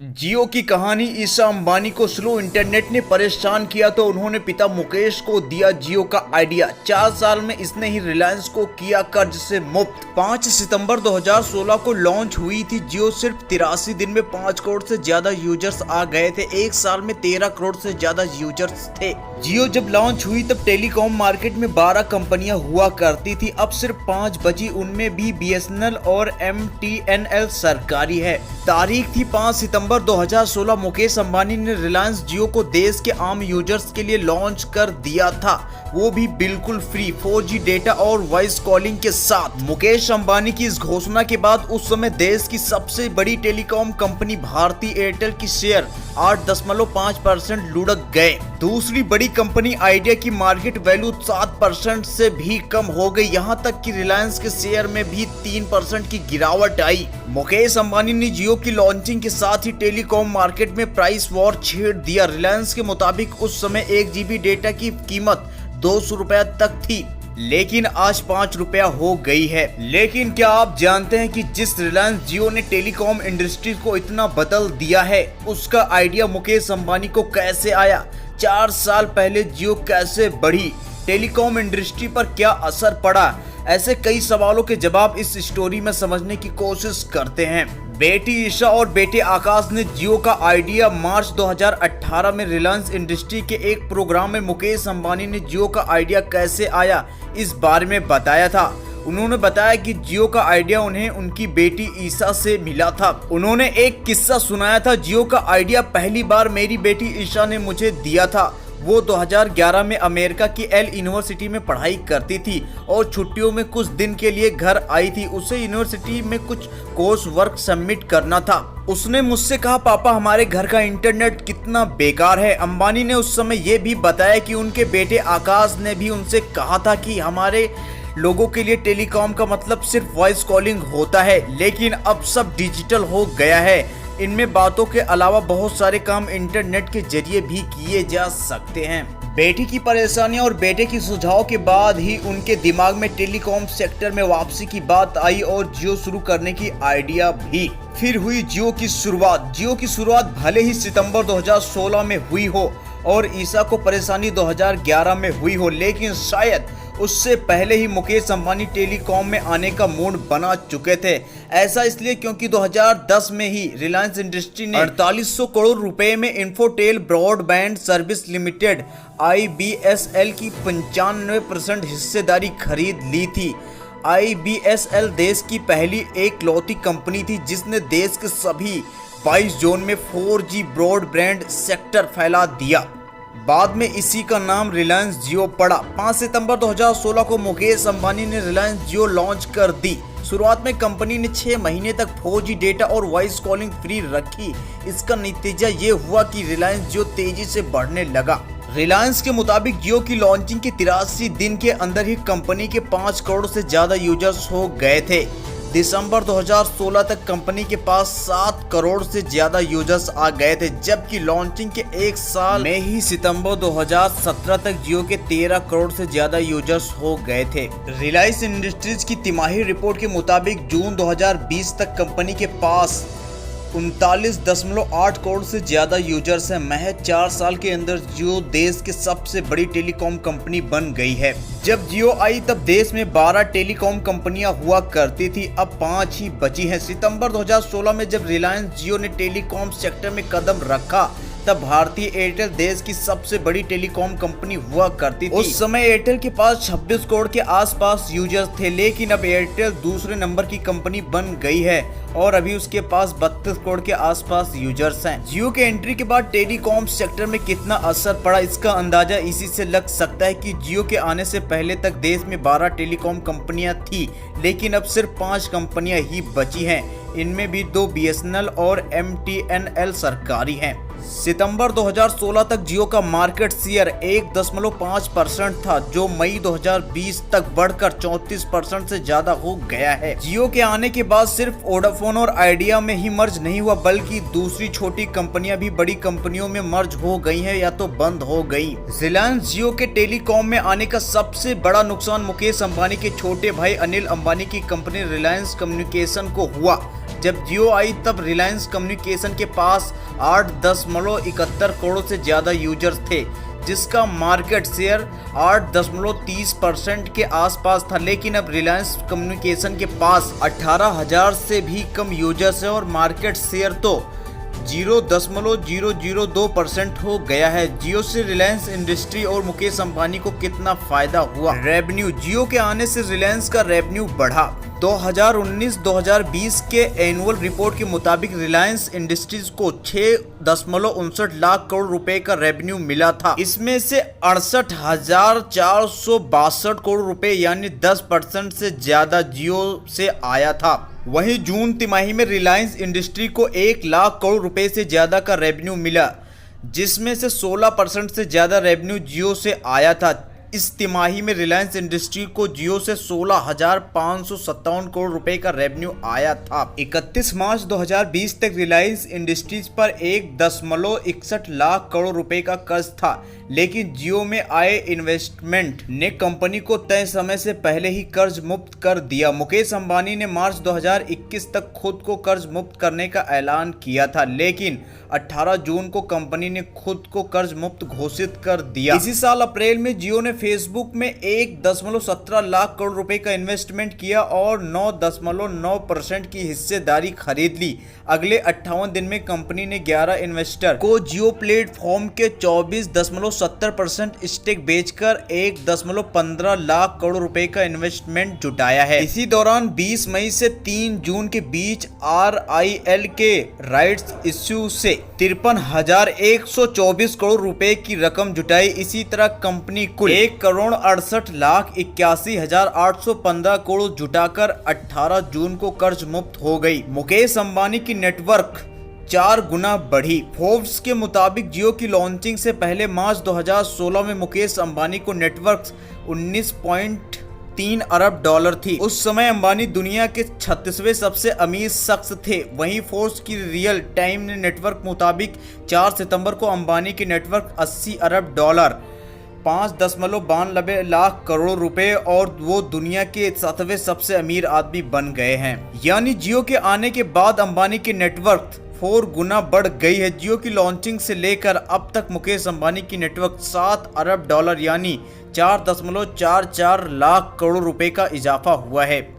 जियो की कहानी। ईसा अंबानी को स्लो इंटरनेट ने परेशान किया तो उन्होंने पिता मुकेश को दिया जियो का आइडिया। 4 साल में इसने ही रिलायंस को किया कर्ज से मुक्त। 5 सितंबर 2016 को लॉन्च हुई थी जियो। सिर्फ 83 दिन में 5 करोड़ से ज्यादा यूजर्स आ गए थे। एक साल में 13 करोड़ से ज्यादा यूजर्स थे। जियो जब लॉन्च हुई तब टेलीकॉम मार्केट में 12 कंपनियां हुआ करती थी। अब सिर्फ 5 बची, उनमें भी बीएसएनएल और एमटीएनएल सरकारी है। तारीख थी 5 सितंबर 2016। मुकेश अंबानी ने रिलायंस जियो को देश के आम यूजर्स के लिए लॉन्च कर दिया था, वो भी बिल्कुल फ्री 4G डेटा और वॉइस कॉलिंग के साथ। मुकेश अंबानी की इस घोषणा के बाद उस समय देश की सबसे बड़ी टेलीकॉम कंपनी भारती एयरटेल की शेयर 8.5% लुढ़क गए। दूसरी बड़ी कंपनी आइडिया की मार्केट वैल्यू 7% से भी कम हो गई। यहाँ तक कि रिलायंस के शेयर में भी 3% की गिरावट आई। मुकेश अंबानी ने जियो की लॉन्चिंग के साथ ही टेलीकॉम मार्केट में प्राइस वॉर छेड़ दिया। रिलायंस के मुताबिक उस समय 1 GB डेटा की कीमत 200 रुपया तक थी, लेकिन आज 5 रुपया हो गई है। लेकिन क्या आप जानते हैं कि जिस रिलायंस जियो ने टेलीकॉम इंडस्ट्री को इतना बदल दिया है, उसका आइडिया मुकेश अंबानी को कैसे आया? 4 साल पहले जियो कैसे बढ़ी? टेलीकॉम इंडस्ट्री पर क्या असर पड़ा? ऐसे कई सवालों के जवाब इस स्टोरी में समझने की कोशिश करते हैं। बेटी ईशा और बेटे आकाश ने जियो का आइडिया मार्च 2018 में रिलायंस इंडस्ट्री के एक प्रोग्राम में मुकेश अंबानी ने जियो का आइडिया कैसे आया इस बारे में बताया था। उन्होंने बताया कि जियो का आइडिया उन्हें उनकी बेटी ईशा से मिला था। उन्होंने एक किस्सा सुनाया था। जियो का आइडिया पहली बार मेरी बेटी ईशा ने मुझे दिया था। वो 2011 में अमेरिका की एल यूनिवर्सिटी में पढ़ाई करती थी और छुट्टियों में कुछ दिन के लिए घर आई थी। उसे यूनिवर्सिटी में कुछ कोर्स वर्क सबमिट करना था। उसने मुझसे कहा, पापा हमारे घर का इंटरनेट कितना बेकार है। अंबानी ने उस समय ये भी बताया कि उनके बेटे आकाश ने भी उनसे कहा था कि हमारे लोगों के लिए टेलीकॉम का मतलब सिर्फ वॉइस कॉलिंग होता है, लेकिन अब सब डिजिटल हो गया है। इनमें बातों के अलावा बहुत सारे काम इंटरनेट के जरिए भी किए जा सकते हैं। बेटी की परेशानियां और बेटे की सुझाव के बाद ही उनके दिमाग में टेलीकॉम सेक्टर में वापसी की बात आई और जियो शुरू करने की आइडिया भी। फिर हुई जियो की शुरुआत। जियो की शुरुआत भले ही सितंबर 2016 में हुई हो और ईसा को परेशानी 2011 में हुई हो, लेकिन शायद उससे पहले ही मुकेश अंबानी टेलीकॉम में आने का मूड बना चुके थे। ऐसा इसलिए क्योंकि 2010 में ही रिलायंस इंडस्ट्री ने 4800 करोड़ रुपए में Infotel broadband service limited IBSL की 95% हिस्सेदारी खरीद ली थी। IBSL देश की पहली एकलौती कंपनी थी जिसने देश के सभी 22 जोन में 4G ब्रॉडबैंड सेक्टर फैला दिया। बाद में इसी का नाम रिलायंस जियो पड़ा। 5 सितंबर 2016 को मुकेश अंबानी ने रिलायंस जियो लॉन्च कर दी। शुरुआत में कंपनी ने 6 महीने तक 4G डेटा और वॉइस कॉलिंग फ्री रखी। इसका नतीजा ये हुआ कि रिलायंस जियो तेजी से बढ़ने लगा। रिलायंस के मुताबिक जियो की लॉन्चिंग के 83 दिन के अंदर ही कंपनी के 5 करोड़ से ज्यादा यूजर्स हो गए थे। दिसंबर 2016 तक कंपनी के पास 7 करोड़ से ज्यादा यूजर्स आ गए थे, जबकि लॉन्चिंग के 1 साल में ही सितंबर 2017 तक जियो के 13 करोड़ से ज्यादा यूजर्स हो गए थे। रिलायंस इंडस्ट्रीज की तिमाही रिपोर्ट के मुताबिक जून 2020 तक कंपनी के पास 39.8 करोड़ से ज्यादा यूजर्स हैं। महज 4 साल के अंदर जियो देश की सबसे बड़ी टेलीकॉम कंपनी बन गई है। जब जियो आई तब देश में 12 टेलीकॉम कंपनियां हुआ करती थी, अब 5 ही बची हैं। सितंबर 2016 में जब रिलायंस जियो ने टेलीकॉम सेक्टर में कदम रखा तब भारतीय एयरटेल देश की सबसे बड़ी टेलीकॉम कंपनी हुआ करती थी। उस समय एयरटेल के पास 26 करोड़ के आसपास यूजर्स थे, लेकिन अब एयरटेल दूसरे नंबर की कंपनी बन गई है और अभी उसके पास 32 करोड़ के आसपास यूजर्स हैं। जियो के एंट्री के बाद टेलीकॉम सेक्टर में कितना असर पड़ा, इसका अंदाजा इसी से लग सकता है कि जियो के आने से पहले तक देश में 12 टेलीकॉम कंपनियां थी, लेकिन अब सिर्फ 5 कंपनियां ही बची हैं। इनमें भी 2 BSNL और MTNL सरकारी हैं। सितंबर 2016 तक जियो का मार्केट शेयर 1.5% था, जो मई 2020 तक बढ़कर 34% से ज्यादा हो गया है। जियो के आने के बाद सिर्फ वोडाफोन और आइडिया में ही मर्ज नहीं हुआ, बल्कि दूसरी छोटी कंपनियां भी बड़ी कंपनियों में मर्ज हो गई हैं या तो बंद हो गई। रिलायंस जियो के टेलीकॉम में आने का सबसे बड़ा नुकसान मुकेश अंबानी के छोटे भाई अनिल अंबानी की कंपनी रिलायंस कम्युनिकेशन को हुआ। जब जियो आई तब रिलायंस कम्युनिकेशन के पास 8.71 करोड़ से ज्यादा यूजर्स थे, जिसका मार्केट शेयर 8.30% के आसपास था। लेकिन अब रिलायंस कम्युनिकेशन के पास 18,000 से भी कम यूजर्स है और मार्केट शेयर तो 0.002% हो गया है। जियो से रिलायंस इंडस्ट्री और मुकेश अंबानी को कितना फायदा हुआ? रेवेन्यू। जियो के आने से रिलायंस का रेवेन्यू बढ़ा। 2019-2020 के एनुअल रिपोर्ट के मुताबिक रिलायंस इंडस्ट्रीज को 6.59 लाख करोड़ रुपए का रेवेन्यू मिला था। इसमें से 68,462 करोड़ रुपए यानी 10% से ज्यादा जियो से आया था। वहीं जून तिमाही में रिलायंस इंडस्ट्री को 1 लाख करोड़ रुपए से ज्यादा का रेवेन्यू मिला, जिसमें से 16% से ज्यादा रेवेन्यू जियो से आया था। इस तिमाही में रिलायंस इंडस्ट्री को जियो से 16,557 करोड़ रुपए का रेवेन्यू आया था। 31 मार्च 2020 तक रिलायंस इंडस्ट्रीज पर 1.61 लाख करोड़ रुपए का कर्ज था, लेकिन जियो में आए इन्वेस्टमेंट ने कंपनी को तय समय से पहले ही कर्ज मुक्त कर दिया। मुकेश अंबानी ने मार्च 2021 तक खुद को कर्ज मुक्त करने का ऐलान किया था, लेकिन 18 जून को कंपनी ने खुद को कर्ज मुक्त घोषित कर दिया। इसी साल अप्रैल में जियो ने फेसबुक में 1.17 लाख करोड़ रुपए का इन्वेस्टमेंट किया और 9.9% की हिस्सेदारी खरीद ली। अगले 58 दिन में कंपनी ने 11 इन्वेस्टर को जियो प्लेटफॉर्म के 24.70% स्टेक बेचकर 1.15 लाख करोड़ रुपए का इन्वेस्टमेंट जुटाया है। इसी दौरान 20 मई से 3 जून के बीच RIL के राइट्स इश्यू से 53,124 करोड़ रुपए की रकम जुटाई। इसी तरह कंपनी कुल 1,68,81,815 करोड़ जुटाकर 18 जून को कर्ज मुक्त हो गई। मुकेश अंबानी की नेटवर्क 4 गुना बढ़ी। फोर्ब्स के मुताबिक जियो की लॉन्चिंग से पहले मार्च 2016 में मुकेश अंबानी को नेटवर्क 19.3 अरब डॉलर थी। उस समय अंबानी दुनिया के 36वें सबसे अमीर शख्स थे। वहीं फोर्ब्स की रियल टाइम ने नेटवर्क मुताबिक 4 सितंबर को अंबानी की नेटवर्क 80 अरब डॉलर 5.92 लाख करोड़ रुपए और वो दुनिया के 7वें सबसे अमीर आदमी बन गए हैं। यानी जियो के आने के बाद अंबानी की नेटवर्क 4 गुना बढ़ गई है। जियो की लॉन्चिंग से लेकर अब तक मुकेश अंबानी की नेटवर्क 7 अरब डॉलर यानी 4.44 लाख करोड़ रुपए का इजाफा हुआ है।